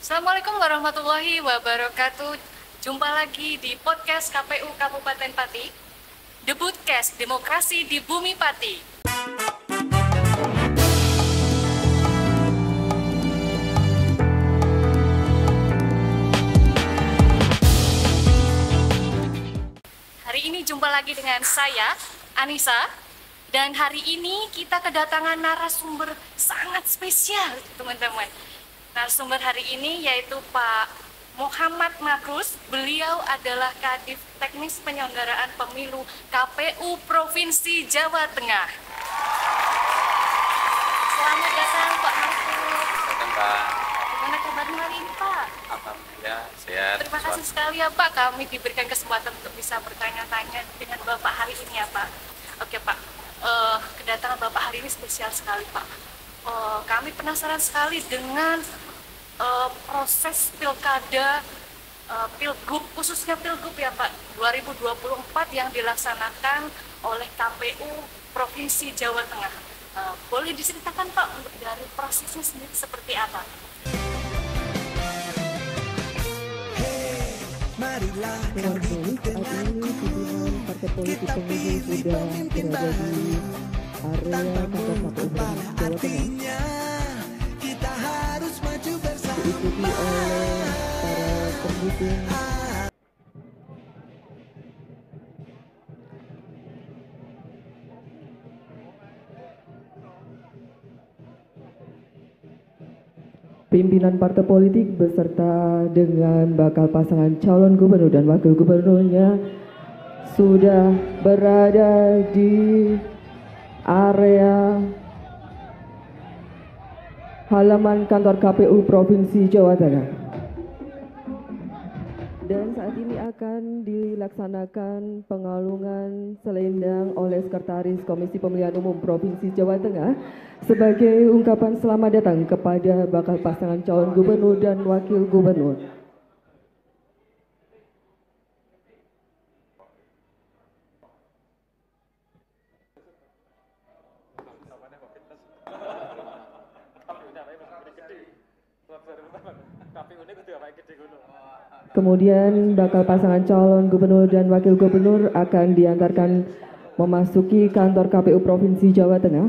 Assalamualaikum warahmatullahi wabarakatuh. Jumpa lagi di podcast KPU Kabupaten Pati, Debutcast Demokrasi di Bumi Pati. Hari ini jumpa lagi dengan saya, Anissa, dan hari ini kita kedatangan narasumber sangat spesial, teman-teman. Narasumber hari ini yaitu Pak Muhammad Makrus. Beliau adalah Kadif Teknis Penyelenggaraan Pemilu KPU Provinsi Jawa Tengah. Selamat datang Pak Makrus. Mbak. Gimana kabarnya hari ini Pak? Alhamdulillah sehat. Terima kasih sekali ya Pak, kami diberikan kesempatan untuk bisa bertanya-tanya dengan Bapak hari ini ya Pak. Oke Pak, kedatangan Bapak hari ini spesial sekali Pak. Kami penasaran sekali dengan proses pilkada, pilgub, khususnya pilgub ya Pak 2024 yang dilaksanakan oleh KPU Provinsi Jawa Tengah. Boleh diceritakan Pak untuk dari prosesnya sendiri seperti apa? Marilah kau denganku, kita pilih pemimpin baru tanpa mengubah artinya. Kita harus maju bersama. Pimpinan partai politik beserta dengan bakal pasangan calon gubernur dan wakil gubernurnya sudah berada di area halaman kantor KPU Provinsi Jawa Tengah. Dan saat ini akan dilaksanakan pengalungan selendang oleh Sekretaris Komisi Pemilihan Umum Provinsi Jawa Tengah sebagai ungkapan selamat datang kepada bakal pasangan calon gubernur dan wakil gubernur. Kemudian bakal pasangan calon gubernur dan wakil gubernur akan diantarkan memasuki kantor KPU Provinsi Jawa Tengah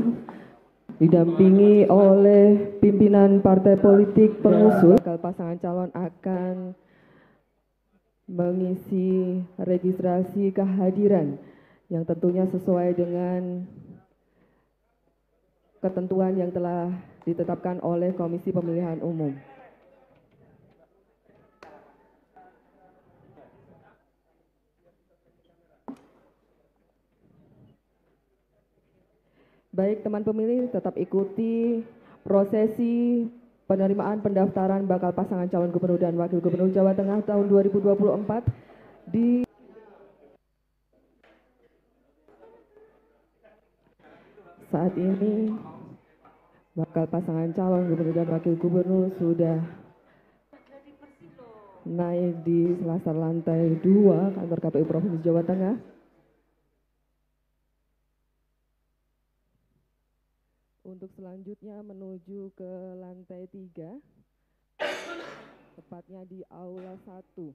didampingi oleh pimpinan partai politik pengusul. Bakal pasangan calon akan mengisi registrasi kehadiran yang tentunya sesuai dengan ketentuan yang telah ditetapkan oleh Komisi Pemilihan Umum. Baik teman pemilih, tetap ikuti prosesi penerimaan pendaftaran bakal pasangan calon gubernur dan wakil gubernur Jawa Tengah tahun 2024 di saat ini. Bakal pasangan calon gubernur dan wakil gubernur sudah naik di selasar lantai 2 kantor KPU Provinsi Jawa Tengah. Untuk selanjutnya menuju ke lantai 3, tepatnya di Aula 1,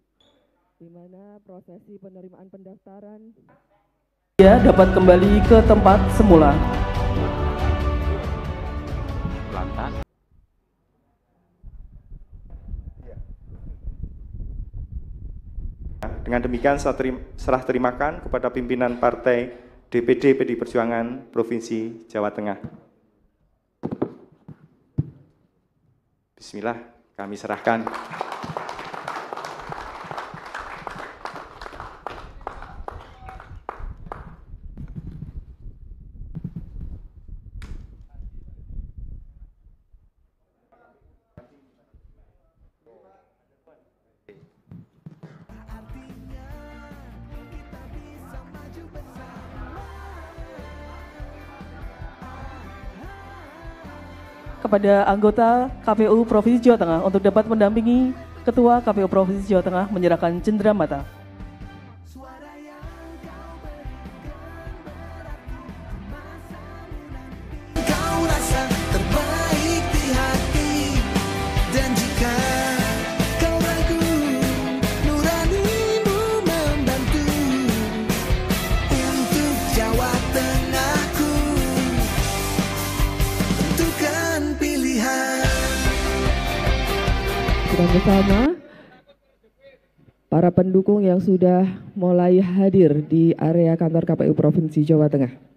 di mana prosesi penerimaan pendaftaran dapat kembali ke tempat semula. Lantas. Dengan demikian saya serah terimakan kepada pimpinan partai DPD PDI Perjuangan Provinsi Jawa Tengah. Bismillah, kami serahkan. Kepada anggota KPU Provinsi Jawa Tengah untuk dapat mendampingi Ketua KPU Provinsi Jawa Tengah menyerahkan cenderamata. Kau rasa terbaik di hati, dan jika Dan bersama para pendukung yang sudah mulai hadir di area kantor KPU Provinsi Jawa Tengah.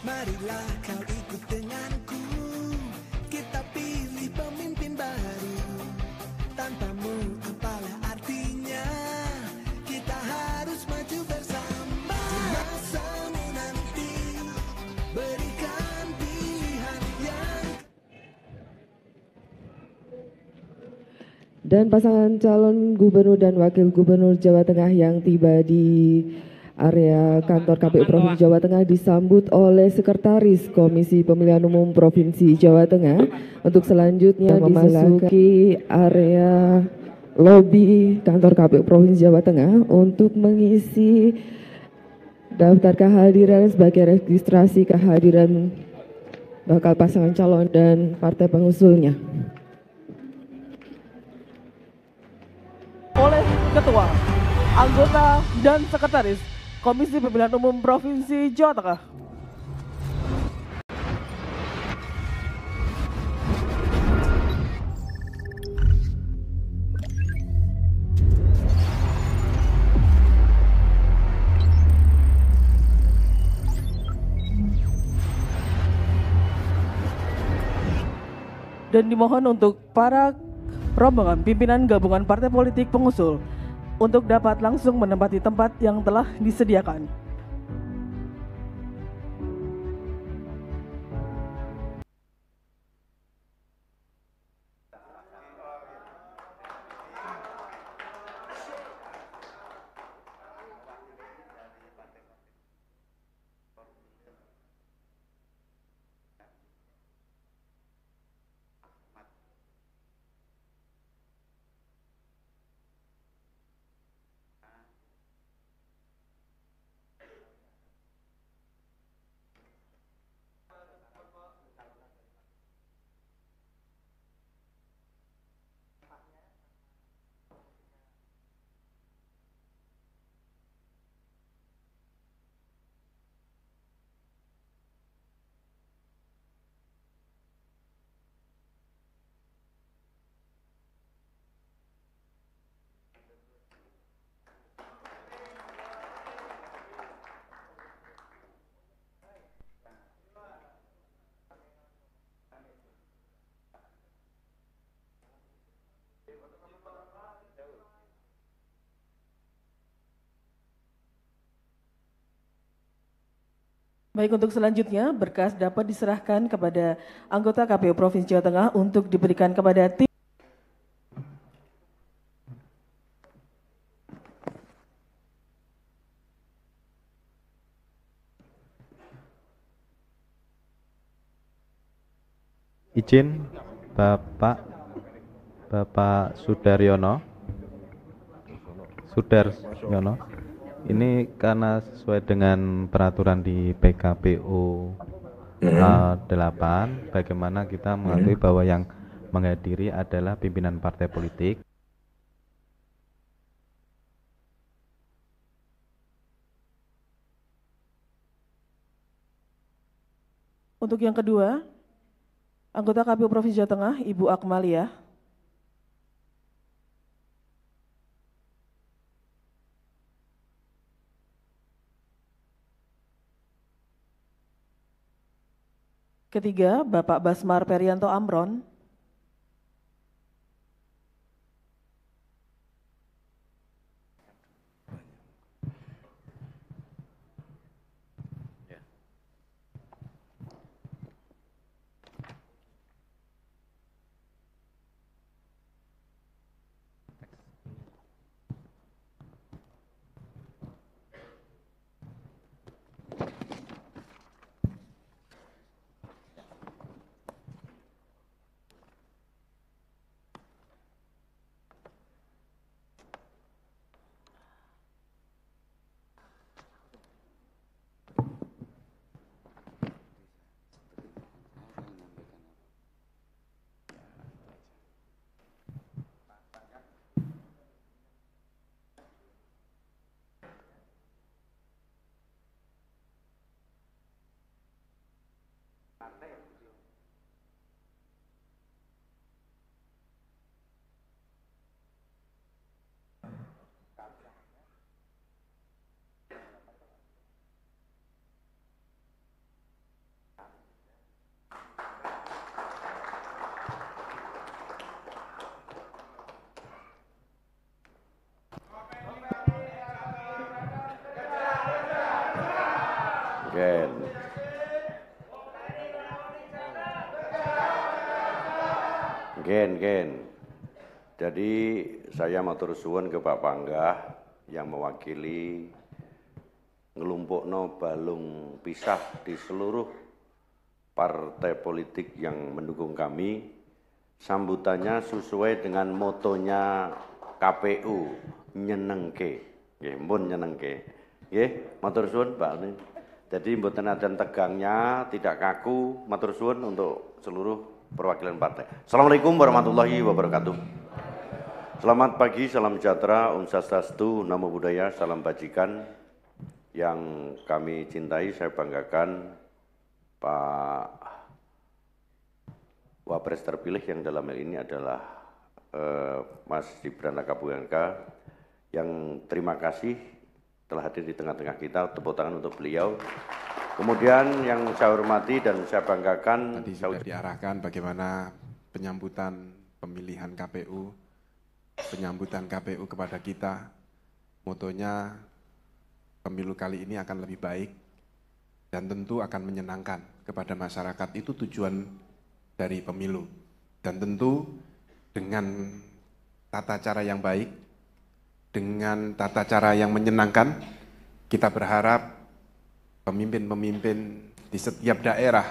Marilah kau ikut denganku, kita pilih pemimpin baru. Tanpamu apalah artinya, kita harus maju bersama. Masamu nanti, berikan pilihan yang. Dan pasangan calon gubernur dan wakil gubernur Jawa Tengah yang tiba di area kantor KPU Provinsi Jawa Tengah disambut oleh Sekretaris Komisi Pemilihan Umum Provinsi Jawa Tengah untuk selanjutnya memasuki area lobi kantor KPU Provinsi Jawa Tengah untuk mengisi daftar kehadiran sebagai registrasi kehadiran bakal pasangan calon dan partai pengusulnya. Oleh Ketua, Anggota, dan Sekretaris Komisi Pemilihan Umum Provinsi Jawa Tengah. Dan dimohon untuk para rombongan pimpinan gabungan partai politik pengusul untuk dapat langsung menempati tempat yang telah disediakan. Baik, untuk selanjutnya berkas dapat diserahkan kepada anggota KPU Provinsi Jawa Tengah untuk diberikan kepada tim. Izin Bapak Sudaryono Sudaryono. Ini karena sesuai dengan peraturan di PKPU 8, bagaimana kita mengakui bahwa yang menghadiri adalah pimpinan partai politik. Untuk yang kedua, anggota KPU Provinsi Jawa Tengah, Ibu Akmalia. Ketiga, Bapak Basmar Perianto Amron. Gen. Jadi saya matur suwun ke Pak Panggah yang mewakili ngelumpukno balung pisah di seluruh partai politik yang mendukung kami. Sambutannya sesuai dengan motonya KPU, nyenengke. Nggih, mpun nyenengke. Nggih, matur suwun Pak. Jadi mboten adan tegangnya, tidak kaku, matur suwun untuk seluruh perwakilan partai. Assalamualaikum warahmatullahi wabarakatuh. Selamat pagi, salam sejahtera, Om Swastiastu, Namo Buddhaya, salam bajikan. Yang kami cintai, saya banggakan Pak Wapres terpilih yang dalam hal ini adalah Mas Gibran Rakabuming, yang terima kasih telah hadir di tengah-tengah kita. Tepuk tangan untuk beliau. Kemudian yang saya hormati dan saya banggakan, tadi sudah diarahkan bagaimana penyambutan pemilihan KPU, penyambutan KPU kepada kita. Motonya pemilu kali ini akan lebih baik dan tentu akan menyenangkan kepada masyarakat. Itu tujuan dari pemilu. Dan tentu dengan tata cara yang baik, dengan tata cara yang menyenangkan, kita berharap pemimpin-pemimpin di setiap daerah,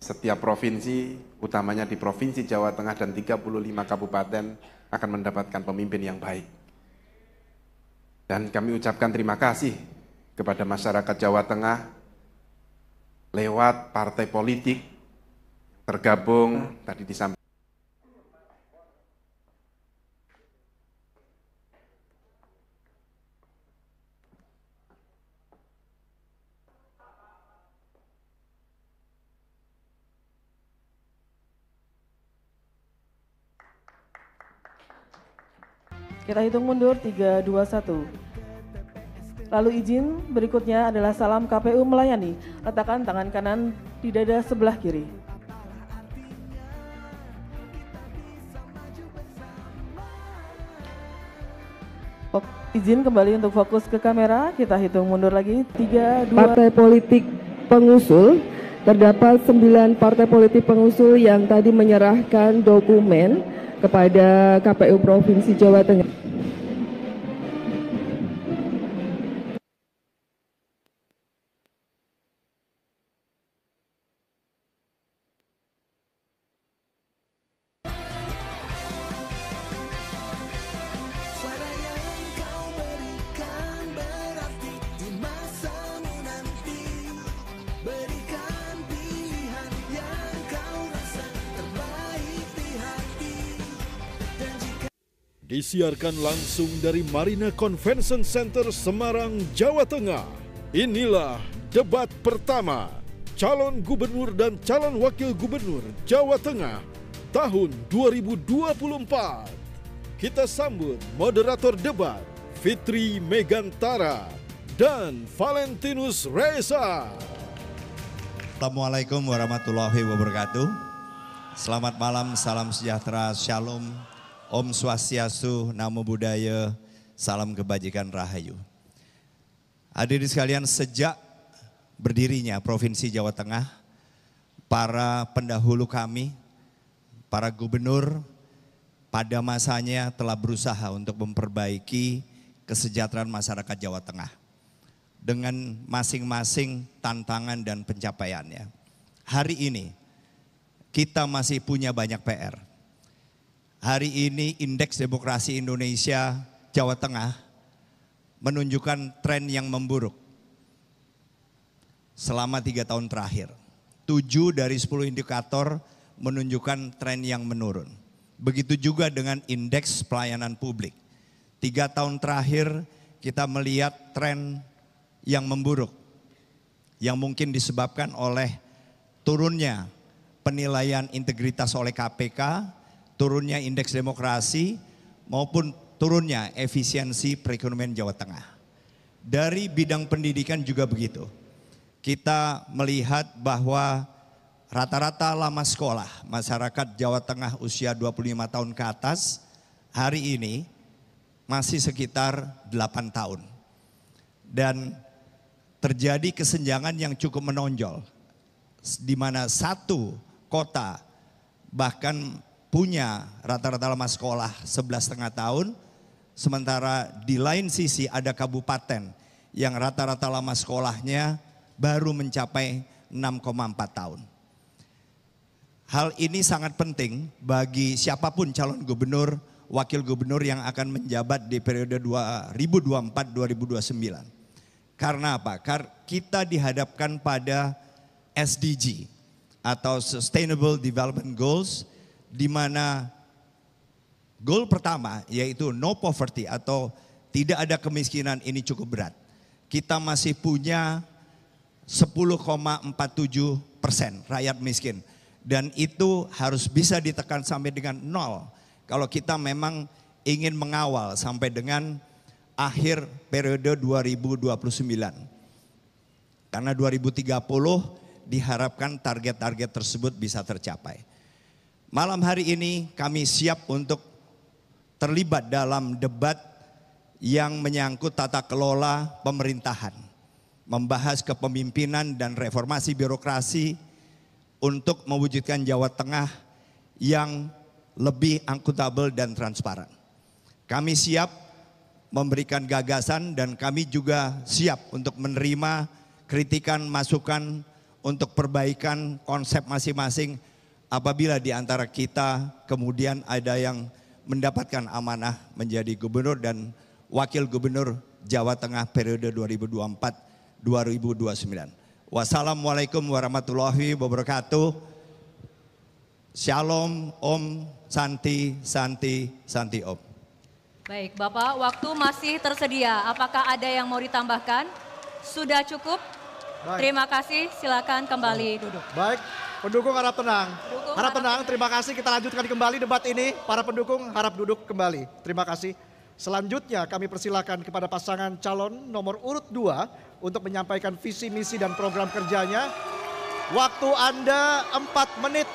setiap provinsi, utamanya di Provinsi Jawa Tengah dan 35 kabupaten akan mendapatkan pemimpin yang baik. Dan kami ucapkan terima kasih kepada masyarakat Jawa Tengah lewat partai politik tergabung tadi disampaikan. Kita hitung mundur 3, 2, 1. Lalu izin berikutnya adalah salam KPU melayani. Letakkan tangan kanan di dada sebelah kiri. Izin kembali untuk fokus ke kamera. Kita hitung mundur lagi 3, 2. Partai politik pengusul, terdapat 9 partai politik pengusul yang tadi menyerahkan dokumen kepada KPU Provinsi Jawa Tengah. disiarkan langsung dari Marina Convention Center Semarang, Jawa Tengah. Inilah debat pertama calon gubernur dan calon wakil gubernur Jawa Tengah tahun 2024. Kita sambut moderator debat Fitri Megantara dan Valentinus Reza. Assalamualaikum warahmatullahi wabarakatuh. Selamat malam, salam sejahtera, shalom, Om Swastiastu, Namo Buddhaya, salam kebajikan rahayu. Hadirin sekalian, sejak berdirinya Provinsi Jawa Tengah, para pendahulu kami, para gubernur pada masanya telah berusaha untuk memperbaiki kesejahteraan masyarakat Jawa Tengah dengan masing-masing tantangan dan pencapaiannya. Hari ini kita masih punya banyak PR. Hari ini indeks demokrasi Indonesia Jawa Tengah menunjukkan tren yang memburuk selama 3 tahun terakhir. 7 dari 10 indikator menunjukkan tren yang menurun. Begitu juga dengan indeks pelayanan publik. 3 tahun terakhir kita melihat tren yang memburuk, yang mungkin disebabkan oleh turunnya penilaian integritas oleh KPK, turunnya indeks demokrasi, maupun turunnya efisiensi perekonomian Jawa Tengah. Dari bidang pendidikan juga begitu. Kita melihat bahwa rata-rata lama sekolah masyarakat Jawa Tengah usia 25 tahun ke atas hari ini masih sekitar 8 tahun. Dan terjadi kesenjangan yang cukup menonjol, di mana satu kota bahkan punya rata-rata lama sekolah 11,5 tahun, sementara di lain sisi ada kabupaten yang rata-rata lama sekolahnya baru mencapai 6,4 tahun. Hal ini sangat penting bagi siapapun calon gubernur, wakil gubernur yang akan menjabat di periode 2024-2029. Karena apa? Karena kita dihadapkan pada SDG atau Sustainable Development Goals, di mana goal pertama yaitu no poverty atau tidak ada kemiskinan ini cukup berat. Kita masih punya 10,47% rakyat miskin dan itu harus bisa ditekan sampai dengan 0 kalau kita memang ingin mengawal sampai dengan akhir periode 2029. Karena 2030 diharapkan target-target tersebut bisa tercapai. Malam hari ini kami siap untuk terlibat dalam debat yang menyangkut tata kelola pemerintahan. Membahas kepemimpinan dan reformasi birokrasi untuk mewujudkan Jawa Tengah yang lebih akuntabel dan transparan. Kami siap memberikan gagasan dan kami juga siap untuk menerima kritikan, masukan untuk perbaikan konsep masing-masing apabila di antara kita kemudian ada yang mendapatkan amanah menjadi gubernur dan wakil gubernur Jawa Tengah periode 2024-2029. Wassalamualaikum warahmatullahi wabarakatuh. Shalom, Om, Santi, Santi, Santi Om. Baik, Bapak, waktu masih tersedia. Apakah ada yang mau ditambahkan? Sudah cukup? Baik. Terima kasih, silakan kembali duduk. Baik, pendukung harap tenang. Harap tenang, terima kasih. Kita lanjutkan kembali debat ini. Para pendukung harap duduk kembali. Terima kasih. Selanjutnya kami persilakan kepada pasangan calon nomor urut 2 untuk menyampaikan visi, misi, dan program kerjanya. Waktu Anda 4 menit.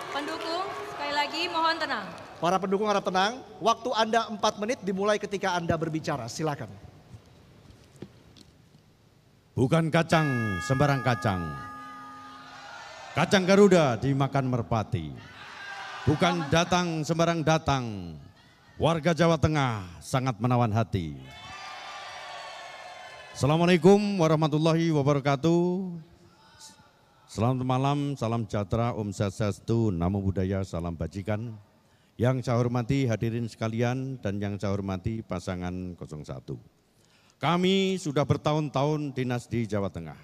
Pendukung, sekali lagi mohon tenang. Para pendukung harap tenang, waktu Anda 4 menit dimulai ketika Anda berbicara, silakan. Bukan kacang sembarang kacang. Kacang Garuda dimakan merpati. Bukan datang sembarang datang. Warga Jawa Tengah sangat menawan hati. Assalamualaikum warahmatullahi wabarakatuh. Selamat malam, salam sejahtera, Om Swastiastu, Namo Buddhaya, salam bajikan. Yang saya hormati hadirin sekalian dan yang saya hormati pasangan 01. Kami sudah bertahun-tahun dinas di Jawa Tengah.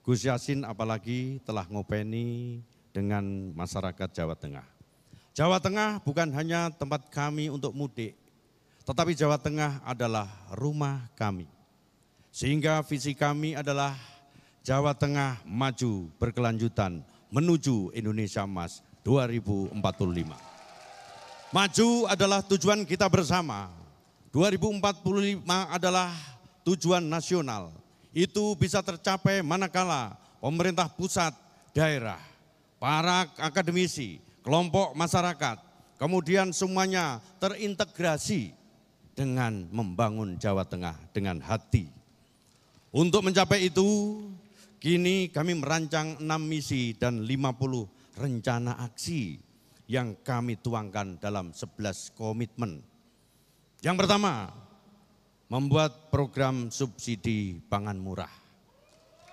Gus Yassin apalagi telah ngopeni dengan masyarakat Jawa Tengah. Jawa Tengah bukan hanya tempat kami untuk mudik, tetapi Jawa Tengah adalah rumah kami. Sehingga visi kami adalah Jawa Tengah maju berkelanjutan menuju Indonesia Emas 2045. Maju adalah tujuan kita bersama. 2045 adalah tujuan nasional. Itu bisa tercapai manakala pemerintah pusat, daerah, para akademisi, kelompok masyarakat, kemudian semuanya terintegrasi dengan membangun Jawa Tengah dengan hati. Untuk mencapai itu, kini kami merancang 6 misi dan 50 rencana aksi yang kami tuangkan dalam 11 komitmen. Yang pertama, membuat program subsidi pangan murah.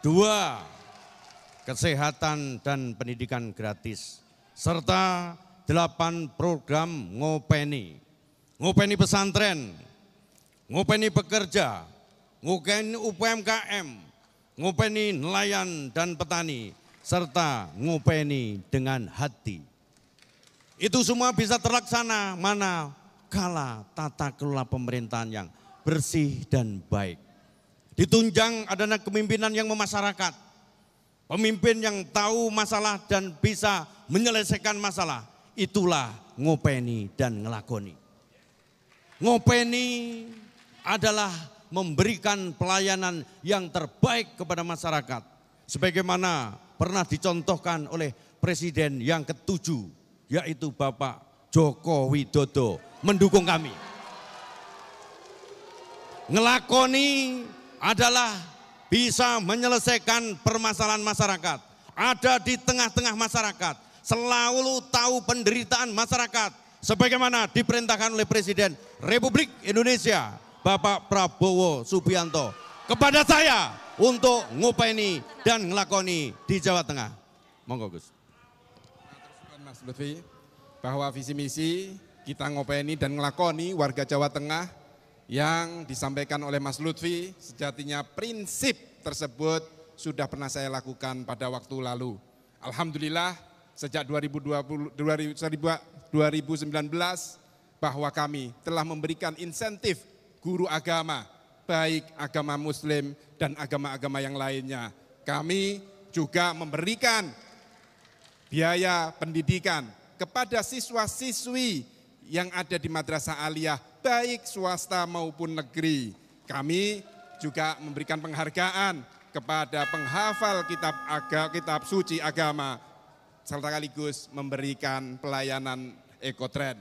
2, kesehatan dan pendidikan gratis. Serta 8 program ngopeni. Ngopeni pesantren, ngopeni pekerja, ngopeni UMKM, ngopeni nelayan dan petani, serta ngopeni dengan hati. Itu semua bisa terlaksana mana kala tata kelola pemerintahan yang bersih dan baik. Ditunjang adanya kepemimpinan yang memasyarakat, pemimpin yang tahu masalah dan bisa menyelesaikan masalah. Itulah ngopeni dan ngelakoni. Ngopeni adalah memberikan pelayanan yang terbaik kepada masyarakat. Sebagaimana pernah dicontohkan oleh Presiden yang ke-7, yaitu Bapak Joko Widodo mendukung kami. Ngelakoni adalah bisa menyelesaikan permasalahan masyarakat. Ada di tengah-tengah masyarakat, selalu tahu penderitaan masyarakat. Sebagaimana diperintahkan oleh Presiden Republik Indonesia, Bapak Prabowo Subianto, kepada saya untuk ngopeni dan ngelakoni di Jawa Tengah. Monggo Gus. Mas Lutfi, bahwa visi misi kita ngopeni dan ngelakoni warga Jawa Tengah yang disampaikan oleh Mas Lutfi, sejatinya prinsip tersebut sudah pernah saya lakukan pada waktu lalu. Alhamdulillah sejak 2019 bahwa kami telah memberikan insentif guru agama, baik agama Muslim dan agama-agama yang lainnya. Kami juga memberikan biaya pendidikan kepada siswa-siswi yang ada di madrasah aliyah, baik swasta maupun negeri. Kami juga memberikan penghargaan kepada penghafal kitab suci agama, serta sekaligus memberikan pelayanan ekotrend.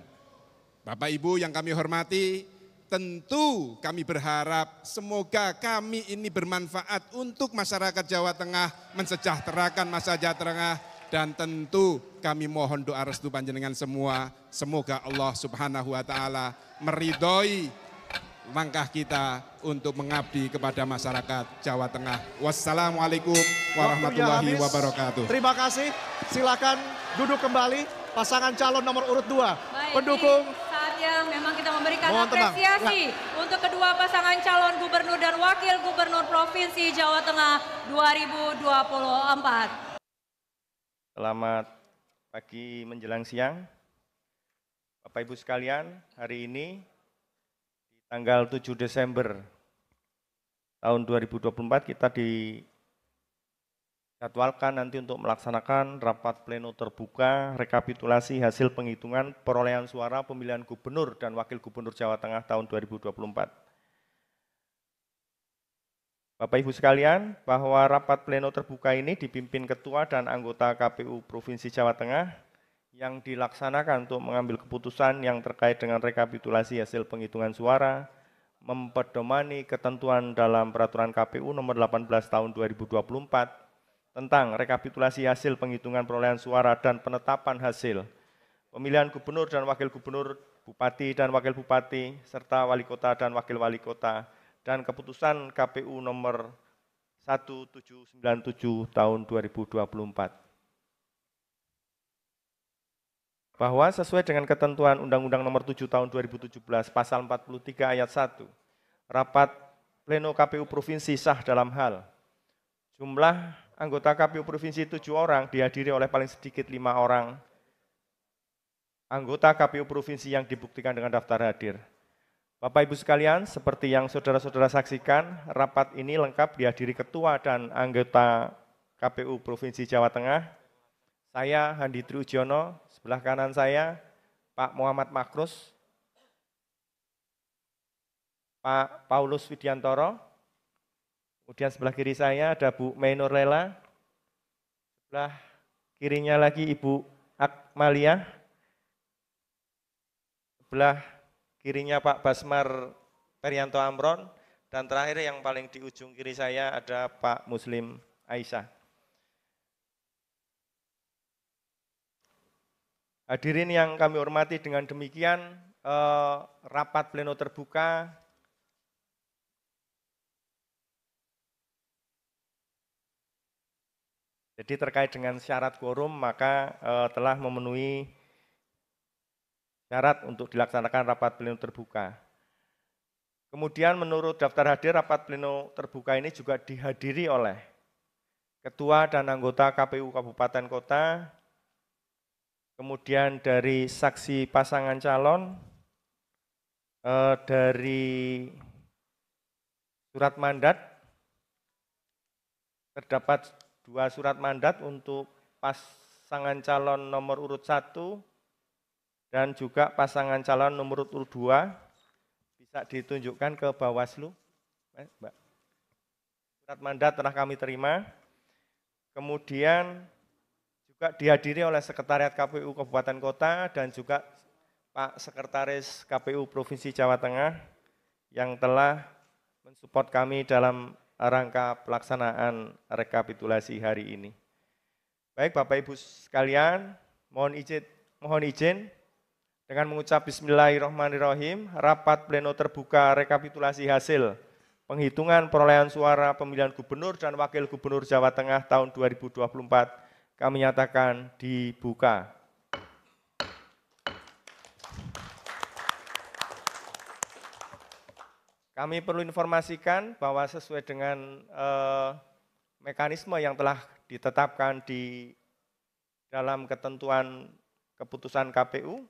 Bapak Ibu yang kami hormati, tentu kami berharap semoga kami ini bermanfaat untuk masyarakat Jawa Tengah, mensejahterakan masyarakat Tengah, dan tentu kami mohon doa restu panjenengan semua, semoga Allah Subhanahu wa taala meridhoi langkah kita untuk mengabdi kepada masyarakat Jawa Tengah. Wassalamualaikum warahmatullahi wabarakatuh. Terima kasih. Silakan duduk kembali pasangan calon nomor urut 2. Pendukung. Saatnya memang kita memberikan Mohon tenang. apresiasi untuk kedua pasangan calon gubernur dan wakil gubernur Provinsi Jawa Tengah 2024. Selamat pagi menjelang siang. Bapak Ibu sekalian, hari ini di tanggal 7 Desember tahun 2024 kita dijadwalkan nanti untuk melaksanakan rapat pleno terbuka rekapitulasi hasil penghitungan perolehan suara pemilihan gubernur dan wakil gubernur Jawa Tengah tahun 2024. Bapak Ibu sekalian, bahwa rapat pleno terbuka ini dipimpin Ketua dan anggota KPU Provinsi Jawa Tengah yang dilaksanakan untuk mengambil keputusan yang terkait dengan rekapitulasi hasil penghitungan suara, mempedomani ketentuan dalam Peraturan KPU nomor 18 tahun 2024 tentang rekapitulasi hasil penghitungan perolehan suara dan penetapan hasil pemilihan gubernur dan wakil gubernur, bupati dan wakil bupati, serta wali kota dan wakil wali kota, dan keputusan KPU nomor 1797 tahun 2024. Bahwa sesuai dengan ketentuan Undang-Undang nomor 7 tahun 2017 pasal 43 ayat 1, rapat pleno KPU Provinsi sah dalam hal jumlah anggota KPU Provinsi 7 orang dihadiri oleh paling sedikit 5 orang anggota KPU Provinsi yang dibuktikan dengan daftar hadir. Bapak Ibu sekalian, seperti yang saudara-saudara saksikan, rapat ini lengkap dihadiri Ketua dan anggota KPU Provinsi Jawa Tengah. Saya Handi Triujono, sebelah kanan saya Pak Muhammad Makrus, Pak Paulus Widiantoro, kemudian sebelah kiri saya ada Bu Mei Nurlela, sebelah kirinya lagi Ibu Akmalia, sebelah kirinya Pak Basmar Perianto Amron, dan terakhir yang paling di ujung kiri saya ada Pak Muslim Aisyah. Hadirin yang kami hormati, dengan demikian rapat pleno terbuka jadi terkait dengan syarat quorum maka telah memenuhi syarat untuk dilaksanakan rapat pleno terbuka. Kemudian menurut daftar hadir, rapat pleno terbuka ini juga dihadiri oleh Ketua dan anggota KPU Kabupaten Kota, kemudian dari saksi pasangan calon, dari surat mandat, terdapat 2 surat mandat untuk pasangan calon nomor urut 1 dan juga pasangan calon nomor urut 2, bisa ditunjukkan ke Bawaslu. Mbak. Surat mandat telah kami terima, kemudian juga dihadiri oleh Sekretariat KPU Kabupaten Kota dan juga Pak Sekretaris KPU Provinsi Jawa Tengah yang telah mensupport kami dalam rangka pelaksanaan rekapitulasi hari ini. Baik Bapak Ibu sekalian, mohon izin dengan mengucap Bismillahirrahmanirrahim, rapat pleno terbuka rekapitulasi hasil penghitungan perolehan suara pemilihan gubernur dan wakil gubernur Jawa Tengah tahun 2024 kami nyatakan dibuka. Kami perlu informasikan bahwa sesuai dengan mekanisme yang telah ditetapkan di dalam ketentuan keputusan KPU,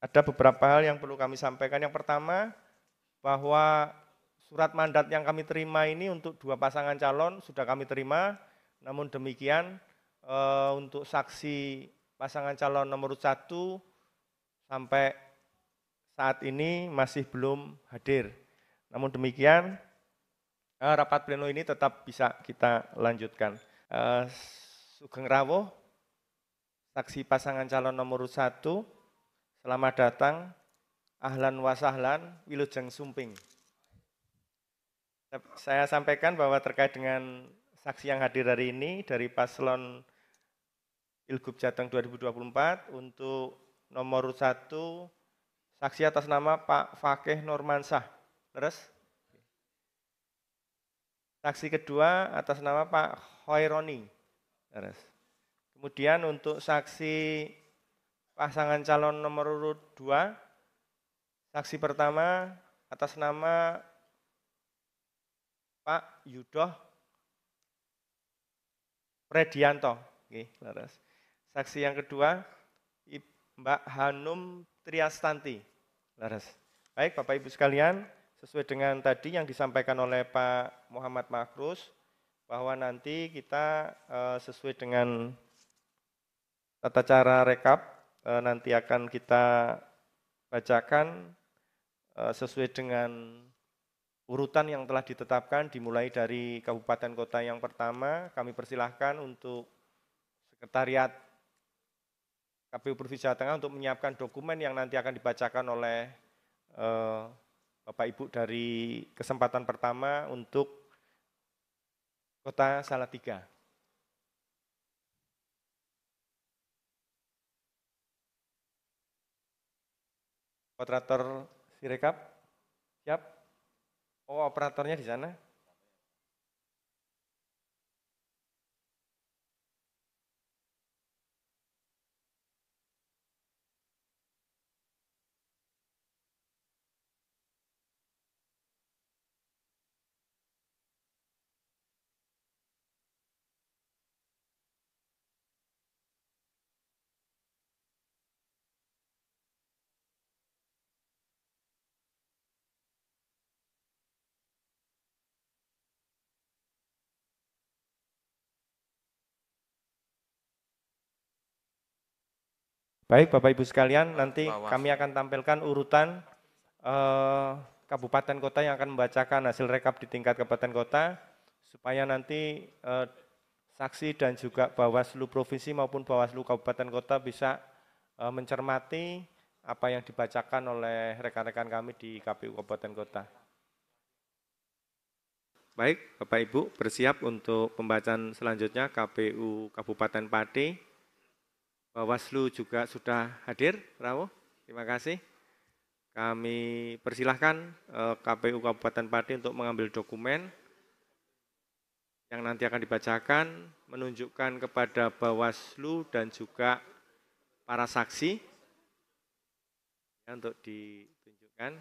ada beberapa hal yang perlu kami sampaikan. Yang pertama, bahwa surat mandat yang kami terima ini untuk 2 pasangan calon sudah kami terima, namun demikian untuk saksi pasangan calon nomor 1 sampai saat ini masih belum hadir. Namun demikian, rapat pleno ini tetap bisa kita lanjutkan. Sugeng rawuh, saksi pasangan calon nomor 1, selamat datang, ahlan wa sahlan, wilujeng sumping. Saya sampaikan bahwa terkait dengan saksi yang hadir hari ini dari paslon Pilgub Jateng 2024, untuk nomor 1, saksi atas nama Pak Fakih Nurmansyah. Terus? Saksi kedua atas nama Pak Hoironi. Terus. Kemudian untuk saksi pasangan calon nomor urut 2, saksi pertama atas nama Pak Yudoh Predianto. Oke, terus. Saksi yang kedua Mbak Hanum Triastanti. Laras. Baik Bapak Ibu sekalian, sesuai dengan tadi yang disampaikan oleh Pak Muhammad Makrus, bahwa nanti kita sesuai dengan tata cara rekap, nanti akan kita bacakan sesuai dengan urutan yang telah ditetapkan, dimulai dari kabupaten kota yang pertama. Kami persilahkan untuk Sekretariat KPU Provinsi Jawa Tengah untuk menyiapkan dokumen yang nanti akan dibacakan oleh Bapak Ibu dari kesempatan pertama untuk Kota Salatiga. Operator Sirekap, siap? Oh, operatornya di sana. Baik Bapak Ibu sekalian, nanti kami akan tampilkan urutan kabupaten kota yang akan membacakan hasil rekap di tingkat kabupaten kota, supaya nanti saksi dan juga Bawaslu Provinsi maupun Bawaslu Kabupaten Kota bisa mencermati apa yang dibacakan oleh rekan-rekan kami di KPU Kabupaten Kota. Baik, Bapak Ibu bersiap untuk pembacaan selanjutnya KPU Kabupaten Pati. Bawaslu juga sudah hadir, Rawo. Terima kasih. Kami persilahkan KPU Kabupaten Pati untuk mengambil dokumen yang nanti akan dibacakan, menunjukkan kepada Bawaslu dan juga para saksi ya, untuk ditunjukkan.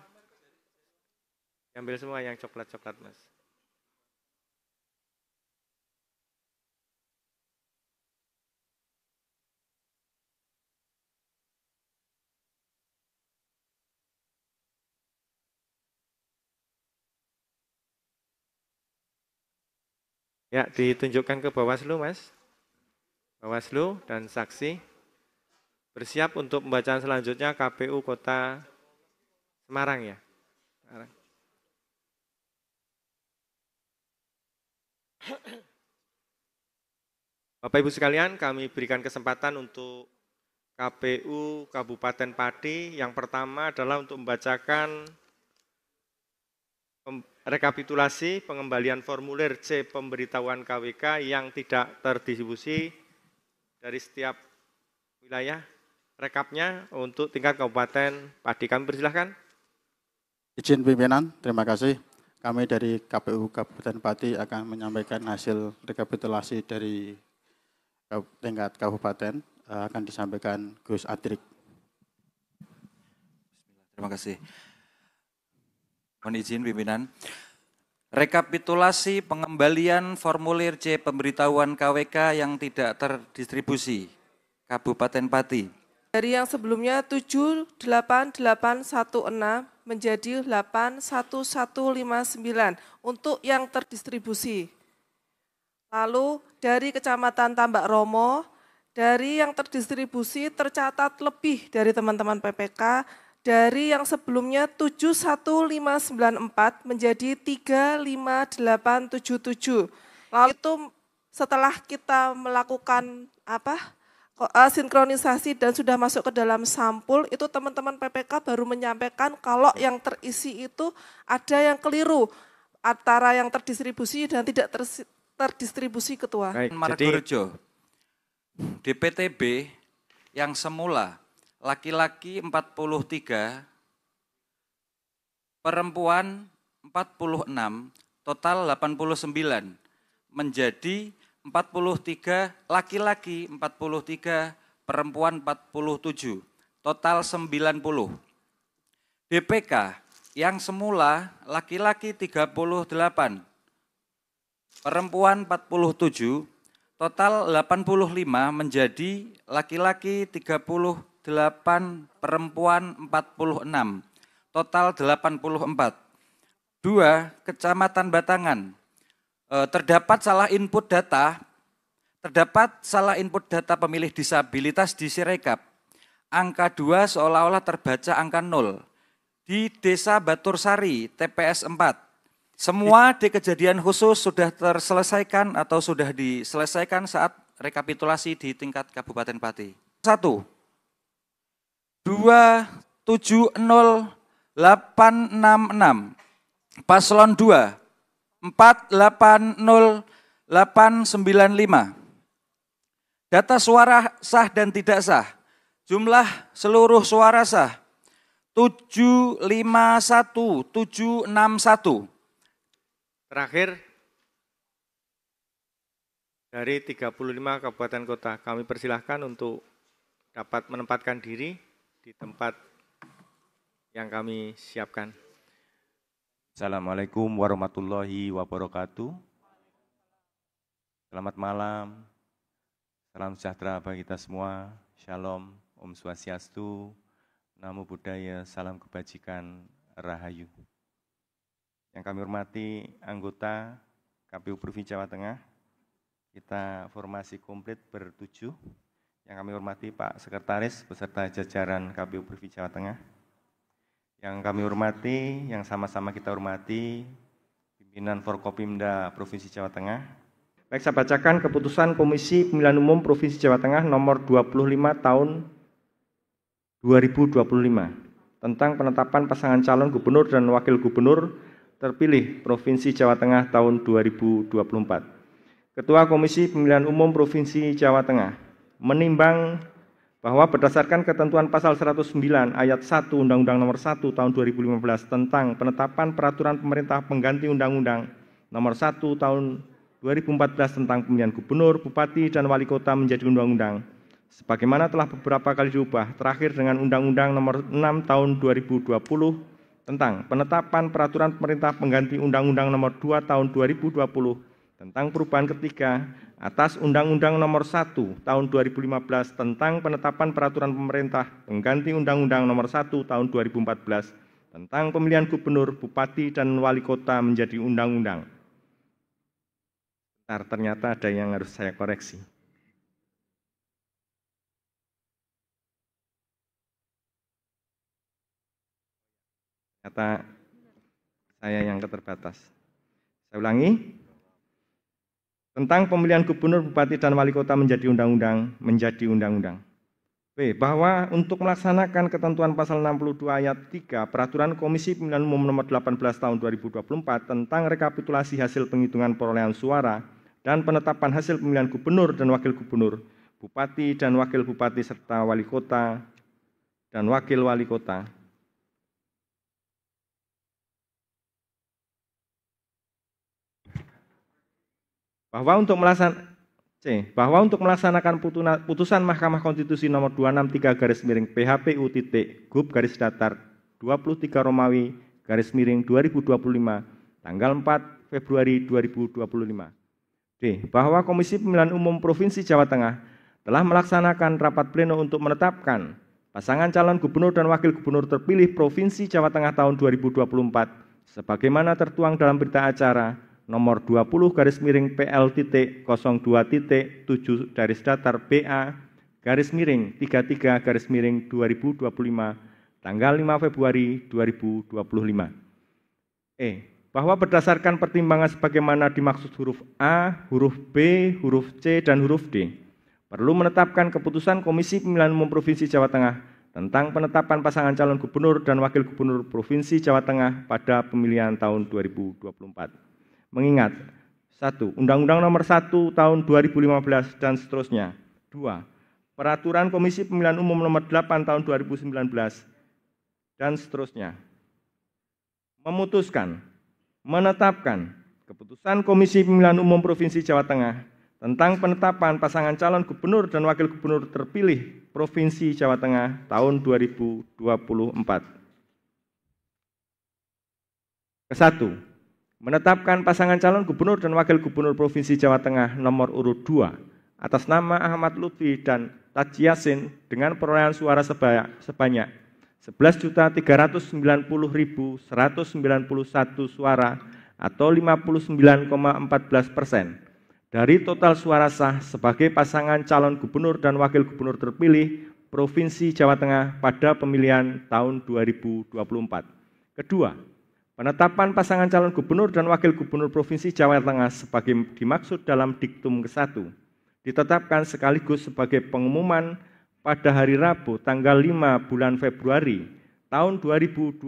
Ambil semua yang coklat-coklat, Mas. Ya, ditunjukkan ke Bawaslu, Mas. Bawaslu dan saksi bersiap untuk pembacaan selanjutnya KPU Kota Semarang ya. Semarang. Bapak Ibu sekalian, kami berikan kesempatan untuk KPU Kabupaten Pati. Yang pertama adalah untuk membacakan rekapitulasi pengembalian formulir C pemberitahuan KWK yang tidak terdistribusi dari setiap wilayah. Rekapnya untuk tingkat Kabupaten Pati. Kami persilahkan. Izin pimpinan, terima kasih. Kami dari KPU Kabupaten Pati akan menyampaikan hasil rekapitulasi dari tingkat kabupaten, akan disampaikan Gus Adrik. Terima kasih. Mohon izin pimpinan. Rekapitulasi pengembalian formulir C pemberitahuan KWK yang tidak terdistribusi. Kabupaten Pati. Dari yang sebelumnya 78816 menjadi 81159 untuk yang terdistribusi. Lalu dari Kecamatan Tambak Romo, dari yang terdistribusi tercatat lebih dari teman-teman PPK, dari yang sebelumnya 71594 menjadi 35877. Lalu itu setelah kita melakukan sinkronisasi dan sudah masuk ke dalam sampul, itu teman-teman PPK baru menyampaikan kalau yang terisi itu ada yang keliru antara yang terdistribusi dan tidak terdistribusi, Ketua. Baik, Margorejo, DPTB yang semula laki-laki 43, perempuan 46, total 89, menjadi 43, laki-laki 43, perempuan 47, total 90. DPK yang semula laki-laki 38, perempuan 47, total 85 menjadi laki-laki 38, perempuan 46, total 84. 2. Kecamatan Batangan. Terdapat salah input data pemilih disabilitas di Sirekap. Angka 2 seolah-olah terbaca angka 0. Di Desa Batursari, TPS 4. Semua di kejadian khusus sudah terselesaikan atau sudah diselesaikan saat rekapitulasi di tingkat Kabupaten Pati. 1. 270866. Paslon 2. 480895. Data suara sah dan tidak sah. Jumlah seluruh suara sah 751761. Terakhir dari 35 kabupaten kota, kami persilahkan untuk dapat menempatkan diri di tempat yang kami siapkan. Assalamualaikum warahmatullahi wabarakatuh. Selamat malam, salam sejahtera bagi kita semua. Shalom, Om Swastiastu, Namo Buddhaya, salam kebajikan, Rahayu. Yang kami hormati anggota KPU Provinsi Jawa Tengah, kita formasi komplit bertujuh. Yang kami hormati Pak Sekretaris beserta jajaran KPU Provinsi Jawa Tengah. Yang kami hormati, yang sama-sama kita hormati, pimpinan Forkopimda Provinsi Jawa Tengah. Baik, saya bacakan keputusan Komisi Pemilihan Umum Provinsi Jawa Tengah nomor 25 tahun 2025 tentang penetapan pasangan calon gubernur dan wakil gubernur terpilih Provinsi Jawa Tengah tahun 2024. Ketua Komisi Pemilihan Umum Provinsi Jawa Tengah menimbang bahwa berdasarkan ketentuan pasal 109 ayat 1 Undang-Undang Nomor 1 Tahun 2015 tentang penetapan peraturan pemerintah pengganti Undang-Undang Nomor 1 Tahun 2014 tentang pemilihan gubernur, bupati, dan wali kota menjadi undang-undang, sebagaimana telah beberapa kali diubah, terakhir dengan Undang-Undang Nomor 6 Tahun 2020 tentang penetapan peraturan pemerintah pengganti Undang-Undang Nomor 2 Tahun 2020 tentang perubahan ketiga atas Undang-Undang Nomor 1 Tahun 2015 tentang penetapan peraturan pemerintah pengganti Undang-Undang Nomor 1 Tahun 2014 tentang pemilihan gubernur, bupati, dan wali kota menjadi undang-undang. Ternyata ada yang harus saya koreksi. Ternyata saya yang keterbatas. Saya ulangi. Tentang pemilihan gubernur, bupati, dan wali kota menjadi undang-undang, B. Bahwa untuk melaksanakan ketentuan pasal 62 ayat 3 Peraturan Komisi Pemilihan Umum Nomor 18 Tahun 2024 tentang rekapitulasi hasil penghitungan perolehan suara dan penetapan hasil pemilihan gubernur dan wakil gubernur, bupati dan wakil bupati serta wali kota dan wakil wali kota. Bahwa untuk melaksanakan putusan Mahkamah Konstitusi nomor 263/PHPU.Gub-23 Romawi /2025 tanggal 4 Februari 2025. D. Bahwa Komisi Pemilihan Umum Provinsi Jawa Tengah telah melaksanakan rapat pleno untuk menetapkan pasangan calon gubernur dan wakil gubernur terpilih Provinsi Jawa Tengah tahun 2024 sebagaimana tertuang dalam berita acara nomor 20/PL.02.7/BA /33/2025 tanggal 5 Februari 2025. E. Bahwa berdasarkan pertimbangan sebagaimana dimaksud huruf A, huruf B, huruf C, dan huruf D, perlu menetapkan keputusan Komisi Pemilihan Umum Provinsi Jawa Tengah tentang penetapan pasangan calon gubernur dan wakil gubernur Provinsi Jawa Tengah pada pemilihan tahun 2024. Mengingat 1. Undang-Undang Nomor 1 Tahun 2015 dan seterusnya. 2. Peraturan Komisi Pemilihan Umum Nomor 8 Tahun 2019 dan seterusnya. Memutuskan menetapkan keputusan Komisi Pemilihan Umum Provinsi Jawa Tengah tentang penetapan pasangan calon gubernur dan wakil gubernur terpilih Provinsi Jawa Tengah tahun 2024. Ke-1. Menetapkan pasangan calon gubernur dan wakil gubernur Provinsi Jawa Tengah nomor urut 2 atas nama Ahmad Lutfi dan Taji Yasin dengan perolehan suara sebanyak 11.390.191 suara atau 59,14% dari total suara sah sebagai pasangan calon gubernur dan wakil gubernur terpilih Provinsi Jawa Tengah pada pemilihan tahun 2024. Kedua, penetapan pasangan calon gubernur dan wakil gubernur Provinsi Jawa Tengah sebagai dimaksud dalam diktum ke-1 ditetapkan sekaligus sebagai pengumuman pada hari Rabu tanggal 5 bulan Februari tahun 2025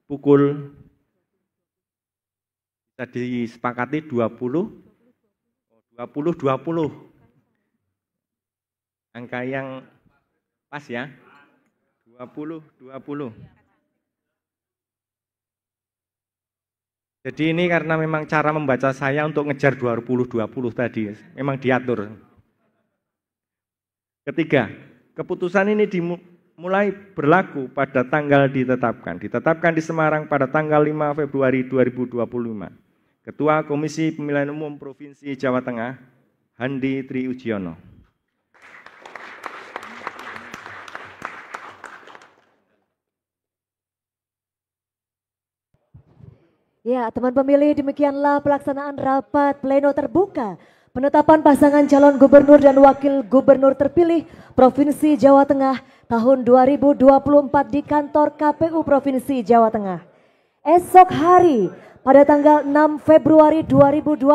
pukul bisa disepakati 20. Angka yang pas ya. 20. Jadi ini karena memang cara membaca saya untuk ngejar 20 tadi memang diatur. Ketiga, keputusan ini dimulai berlaku pada tanggal ditetapkan di Semarang pada tanggal 5 Februari 2025. Ketua Komisi Pemilihan Umum Provinsi Jawa Tengah, Handi Tri Ujiono. Ya, teman pemilih, demikianlah pelaksanaan rapat pleno terbuka penetapan pasangan calon gubernur dan wakil gubernur terpilih Provinsi Jawa Tengah tahun 2024 di kantor KPU Provinsi Jawa Tengah. Esok hari pada tanggal 6 Februari 2025,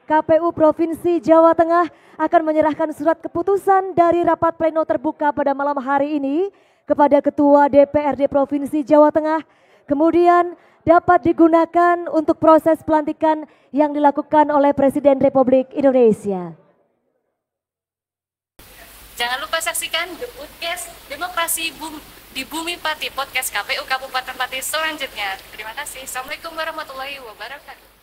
KPU Provinsi Jawa Tengah akan menyerahkan surat keputusan dari rapat pleno terbuka pada malam hari ini kepada Ketua DPRD Provinsi Jawa Tengah, kemudian dapat digunakan untuk proses pelantikan yang dilakukan oleh Presiden Republik Indonesia. Jangan lupa saksikan The Podcast Demokrasi di Bumi Pati, podcast KPU Kabupaten Pati selanjutnya. Terima kasih. Assalamualaikum warahmatullahi wabarakatuh.